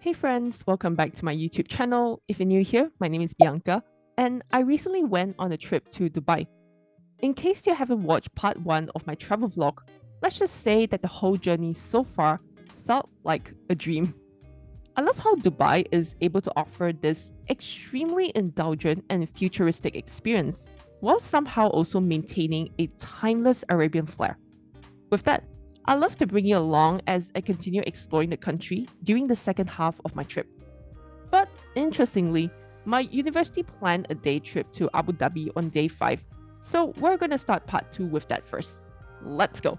Hey friends, welcome back to my YouTube channel. If you're new here, my name is Bianca, and I recently went on a trip to Dubai. In case you haven't watched part 1 of my travel vlog, let's just say that the whole journey so far felt like a dream. I love how Dubai is able to offer this extremely indulgent and futuristic experience, while somehow also maintaining a timeless Arabian flair. With that, I'd love to bring you along as I continue exploring the country during the second half of my trip. But interestingly, my university planned a day trip to Abu Dhabi on day 5, so we're going to start part 2 with that first. Let's go!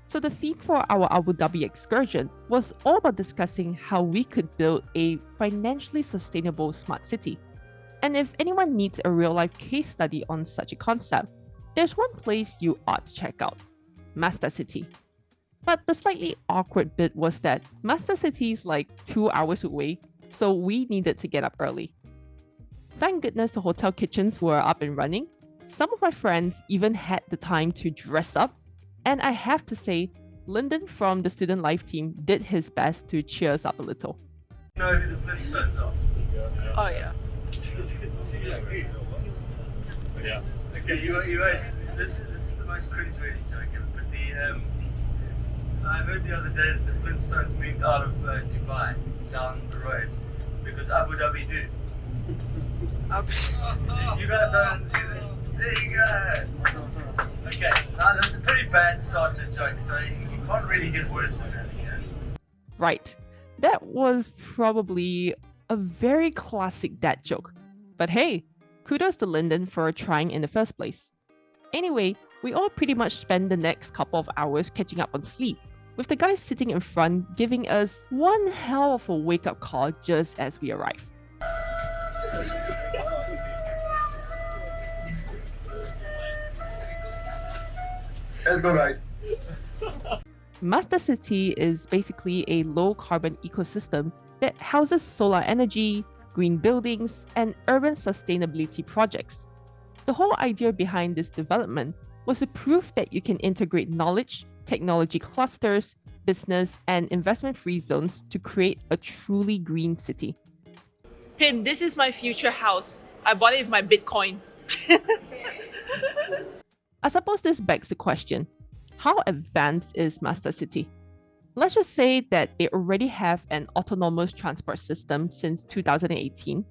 So the theme for our Abu Dhabi excursion was all about discussing how we could build a financially sustainable smart city. And if anyone needs a real-life case study on such a concept, there's one place you ought to check out: Master City. But the slightly awkward bit was that Master City is like 2 hours away, so we needed to get up early. Thank goodness the hotel kitchens were up and running. Some of my friends even had the time to dress up, and I have to say, Lyndon from the student life team did his best to cheer us up a little. You know who the Flintstones are? Oh yeah. Yeah. Okay, you wait. This is the most cringe-worthy joke ever. But I heard the other day that the Flintstones moved out of Dubai down the road because Abu Dhabi do. You guys don't. There you go. Okay, now this is a pretty bad start to a joke, so you can't really get worse than that. Okay? Right. That was probably a very classic dad joke. But hey, kudos to Lyndon for trying in the first place. Anyway, we all pretty much spent the next couple of hours catching up on sleep, with the guy sitting in front giving us one hell of a wake-up call just as we arrived. Let's go right. Master City is basically a low-carbon ecosystem that houses solar energy, green buildings, and urban sustainability projects. The whole idea behind this development was to prove that you can integrate knowledge, technology clusters, business, and investment-free zones to create a truly green city. Pim, this is my future house. I bought it with my Bitcoin. I suppose this begs the question, how advanced is Master City? Let's just say that they already have an autonomous transport system since 2018.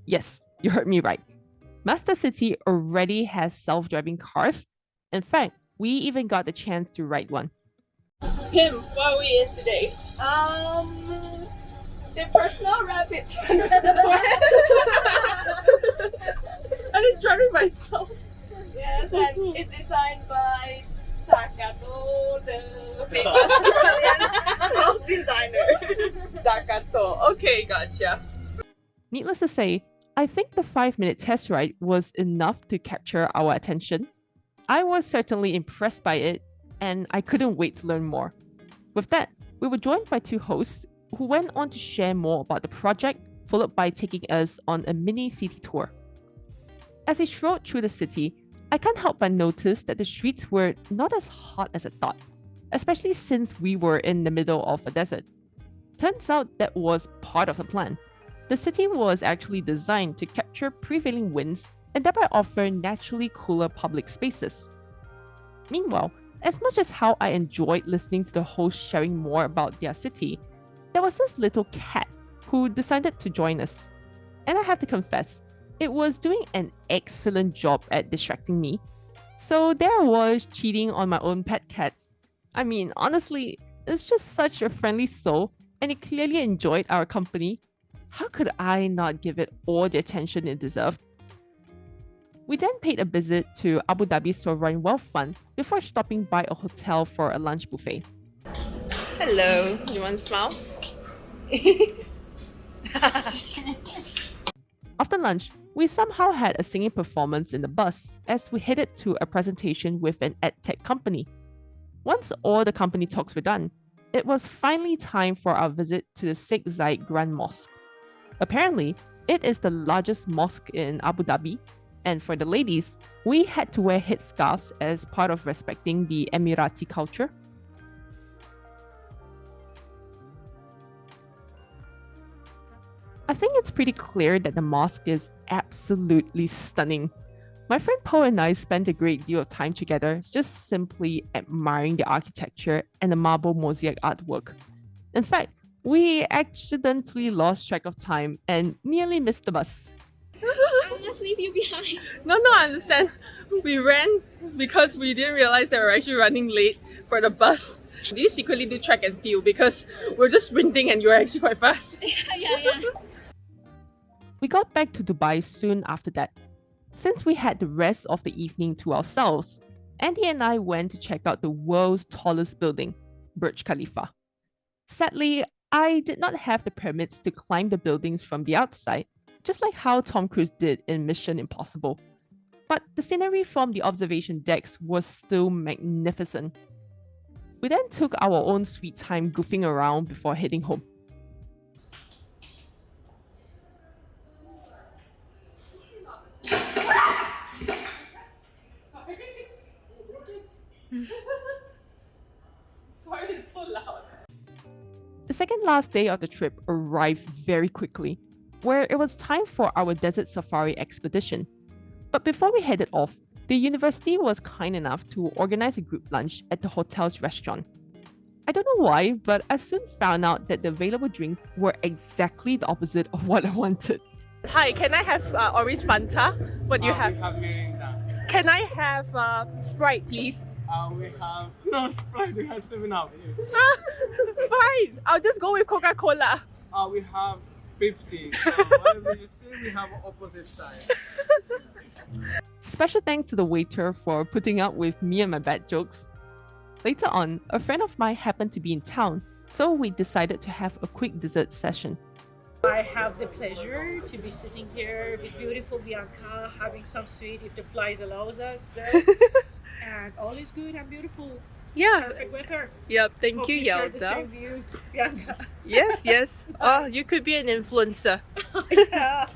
Yes, you heard me right. Master City already has self-driving cars. In fact, we even got the chance to ride one. Pim, what are we in today? The personal rapid transport. And it's driving by itself. Yes, and it's designed by Zakato, the famous Italian house designer. Zakato. Okay, gotcha. Needless to say, I think the 5-minute test ride was enough to capture our attention. I was certainly impressed by it, and I couldn't wait to learn more. With that, we were joined by 2 hosts who went on to share more about the project, followed by taking us on a mini city tour. As we strolled through the city, I can't help but notice that the streets were not as hot as I thought, especially since we were in the middle of a desert. Turns out that was part of the plan. The city was actually designed to capture prevailing winds and thereby offer naturally cooler public spaces. Meanwhile, as much as how I enjoyed listening to the host sharing more about their city, there was this little cat who decided to join us. And I have to confess, it was doing an excellent job at distracting me. So there I was cheating on my own pet cats. I mean, honestly, it's just such a friendly soul and it clearly enjoyed our company. How could I not give it all the attention it deserved? We then paid a visit to Abu Dhabi's Sovereign Wealth Fund before stopping by a hotel for a lunch buffet. Hello. You want to smile? After lunch, we somehow had a singing performance in the bus as we headed to a presentation with an edtech company. Once all the company talks were done, it was finally time for our visit to the Sheikh Zayed Grand Mosque. Apparently, it is the largest mosque in Abu Dhabi, and for the ladies, we had to wear headscarves as part of respecting the Emirati culture. I think it's pretty clear that the mosque is absolutely stunning. My friend Poe and I spent a great deal of time together just simply admiring the architecture and the marble mosaic artwork. In fact, we accidentally lost track of time and nearly missed the bus. I must leave you behind. No, I understand. We ran because we didn't realize that we're actually running late for the bus. Do you secretly do track and field because we're just sprinting and you're actually quite fast? yeah. We got back to Dubai soon after that. Since we had the rest of the evening to ourselves, Andy and I went to check out the world's tallest building, Burj Khalifa. Sadly, I did not have the permits to climb the buildings from the outside, just like how Tom Cruise did in Mission Impossible. But the scenery from the observation decks was still magnificent. We then took our own sweet time goofing around before heading home. Sorry, it's so loud. The second last day of the trip arrived very quickly, where it was time for our desert safari expedition. But before we headed off, the university was kind enough to organize a group lunch at the hotel's restaurant. I don't know why, but I soon found out that the available drinks were exactly the opposite of what I wanted. Hi, can I have orange Fanta? What do you have? We have Mirinda. Can I have Sprite, please? We have no Sprite. We have 7-Up. Fine, I'll just go with Coca-Cola. We have Pepsi. So whatever you see, we have opposite side. Special thanks to the waiter for putting up with me and my bad jokes. Later on, a friend of mine happened to be in town, so we decided to have a quick dessert session. I have the pleasure to be sitting here with beautiful Bianca, having some sweet if the flies allows us. And all is good and beautiful. Yeah. Perfect weather. Yep, thank Hope you, share the Yelda. same view, Bianca. Yes. Oh, you could be an influencer. Yeah.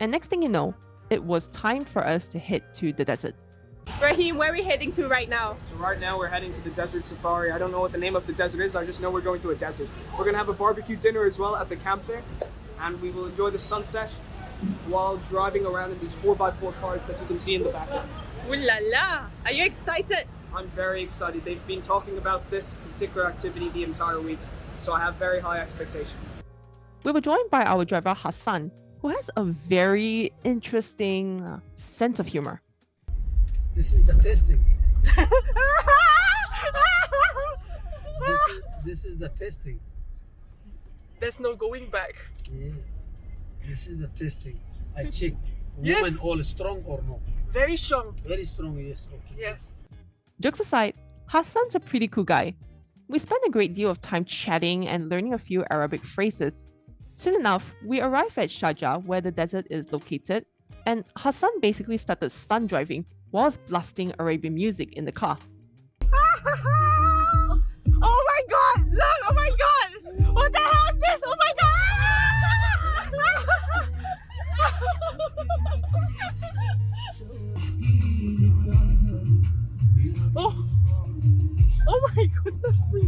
And next thing you know, it was time for us to head to the desert. Raheem, where are we heading to right now? So right now we're heading to the desert safari. I don't know what the name of the desert is. I just know we're going to a desert. We're gonna have a barbecue dinner as well at the camp there, and we will enjoy the sunset while driving around in these 4x4 cars that you can see in the background. Ooh la la! Are you excited? I'm very excited. They've been talking about this particular activity the entire week, so I have very high expectations. We were joined by our driver Hassan, who has a very interesting sense of humor. This is the testing. This is the testing. There's no going back. Yeah. This is the testing. I check. Yes. Women all strong or no? Very strong. Very strong, yes. Okay. Yes. Jokes aside, Hassan's a pretty cool guy. We spent a great deal of time chatting and learning a few Arabic phrases. Soon enough, we arrived at Sharjah, where the desert is located, and Hassan basically started stunt driving whilst blasting Arabian music in the car. Oh my god! Look! Oh my god! What the hell is this? Oh my god! Oh my goodness me!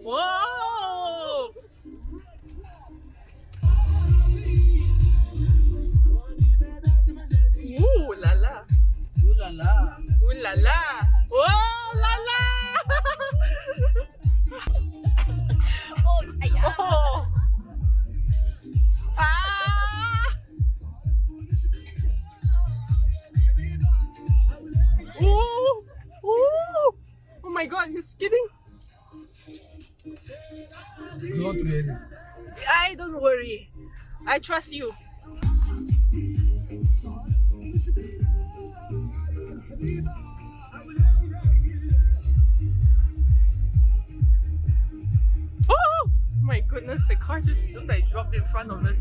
Whoa! Ooh la la! Ooh la la. Ooh la la! Oh la la! Oh! Ah! Ooh! Ooh! Oh my god, he's skidding! Don't worry. I don't worry. I trust you. Oh my goodness, the car just like dropped in front of us.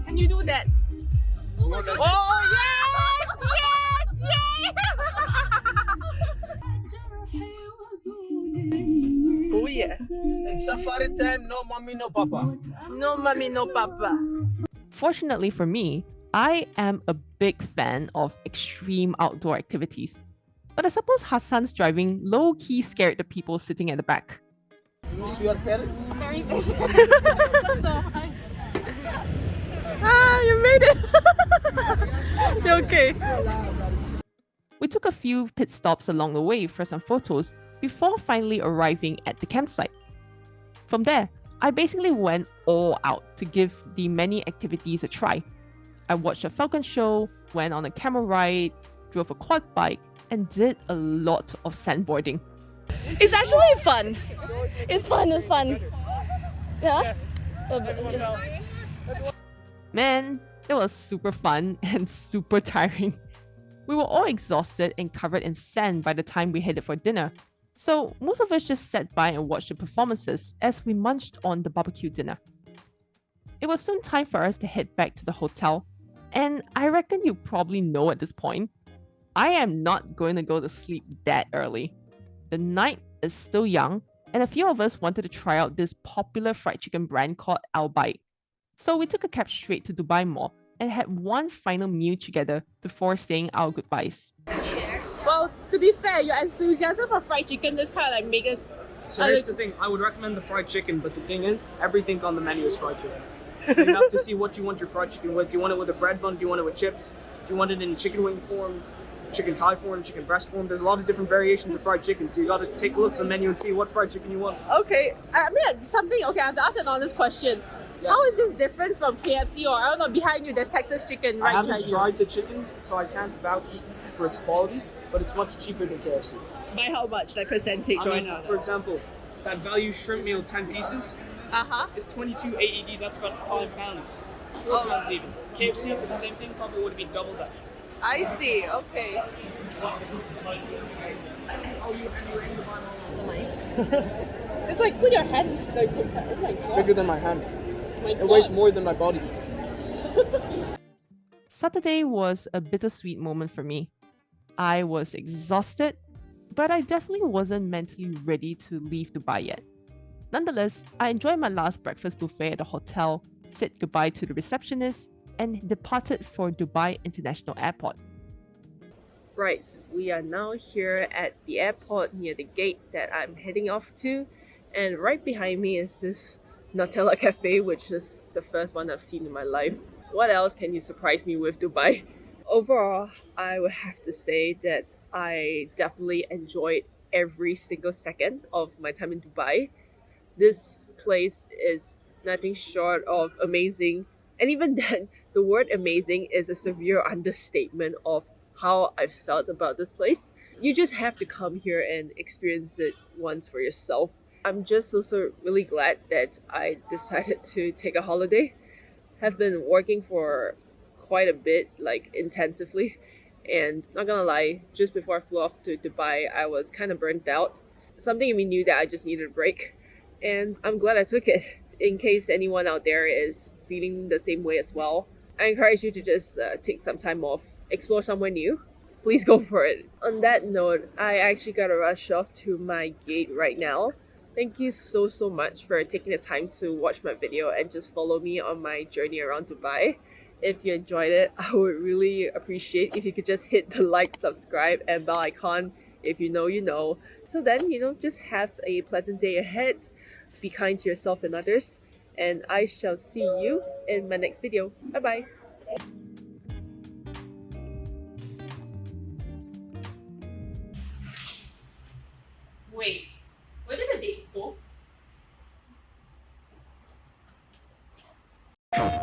Can you do that? Oh, yes! Yes! Yes! Safari time, no mommy, no papa. No mommy, no papa. Fortunately for me, I am a big fan of extreme outdoor activities. But I suppose Hassan's driving low-key scared the people sitting at the back. Miss your parents. Very busy. So much. Ah, you made it. You're okay. We took a few pit stops along the way for some photos before finally arriving at the campsite. From there, I basically went all out to give the many activities a try. I watched a falcon show, went on a camel ride, drove a quad bike, and did a lot of sandboarding. It's actually fun. It's fun. Yeah? Man, it was super fun and super tiring. We were all exhausted and covered in sand by the time we headed for dinner, so most of us just sat by and watched the performances as we munched on the barbecue dinner. It was soon time for us to head back to the hotel, and I reckon you probably know at this point, I am not going to go to sleep that early. The night is still young, and a few of us wanted to try out this popular fried chicken brand called Al Bite. So we took a cab straight to Dubai Mall and had one final meal together before saying our goodbyes. Well, to be fair, your enthusiasm for fried chicken does kind of like make us. So here's the thing, I would recommend the fried chicken, but the thing is, everything on the menu is fried chicken. So you have to see what you want your fried chicken with. Do you want it with a bread bun? Do you want it with chips? Do you want it in chicken wing form, chicken thigh form, chicken breast form? There's a lot of different variations of fried chicken, so you gotta take a look at the menu and see what fried chicken you want. Okay, I mean something. Okay, I have to ask an honest question. Yes. How is this different from KFC or I don't know? Behind you, there's Texas chicken right I haven't behind tried the chicken, so I can't vouch for its quality, but it's much cheaper than KFC. you. By how much? Like percentage I right mean, now? for example, that value shrimp meal 10 pieces Uh-huh. is 22 AED, that's about £5. £4 Oh. even. KFC for the same thing probably would have been double that. I see. Okay. Oh, you aiming to buy It's like put your hand like oh my god. bigger than my hand. My It god. weighs more than my body. Saturday was a bittersweet moment for me. I was exhausted, but I definitely wasn't mentally ready to leave Dubai yet. Nonetheless, I enjoyed my last breakfast buffet at the hotel, said goodbye to the receptionist, and departed for Dubai International Airport. Right, we are now here at the airport near the gate that I'm heading off to, and right behind me is this Nutella cafe, which is the first one I've seen in my life. What else can you surprise me with Dubai? Overall, I would have to say that I definitely enjoyed every single second of my time in Dubai. This place is nothing short of amazing, and even then, the word amazing is a severe understatement of how I felt about this place. You just have to come here and experience it once for yourself. I'm just also really glad that I decided to take a holiday. Have been working for quite a bit, like intensively, and not gonna lie, just before I flew off to Dubai, I was kind of burnt out. Something in me knew that I just needed a break, and I'm glad I took it. In case anyone out there is feeling the same way as well, I encourage you to just take some time off, explore somewhere new. Please go for it. On that note, I actually gotta rush off to my gate right now. Thank you so much for taking the time to watch my video and just follow me on my journey around Dubai. If you enjoyed it, I would really appreciate if you could just hit the like, subscribe, and bell icon. If you know, you know. So then, just have a pleasant day ahead. Be kind to yourself and others. And I shall see you in my next video. Bye bye. Wait, where did the dates go?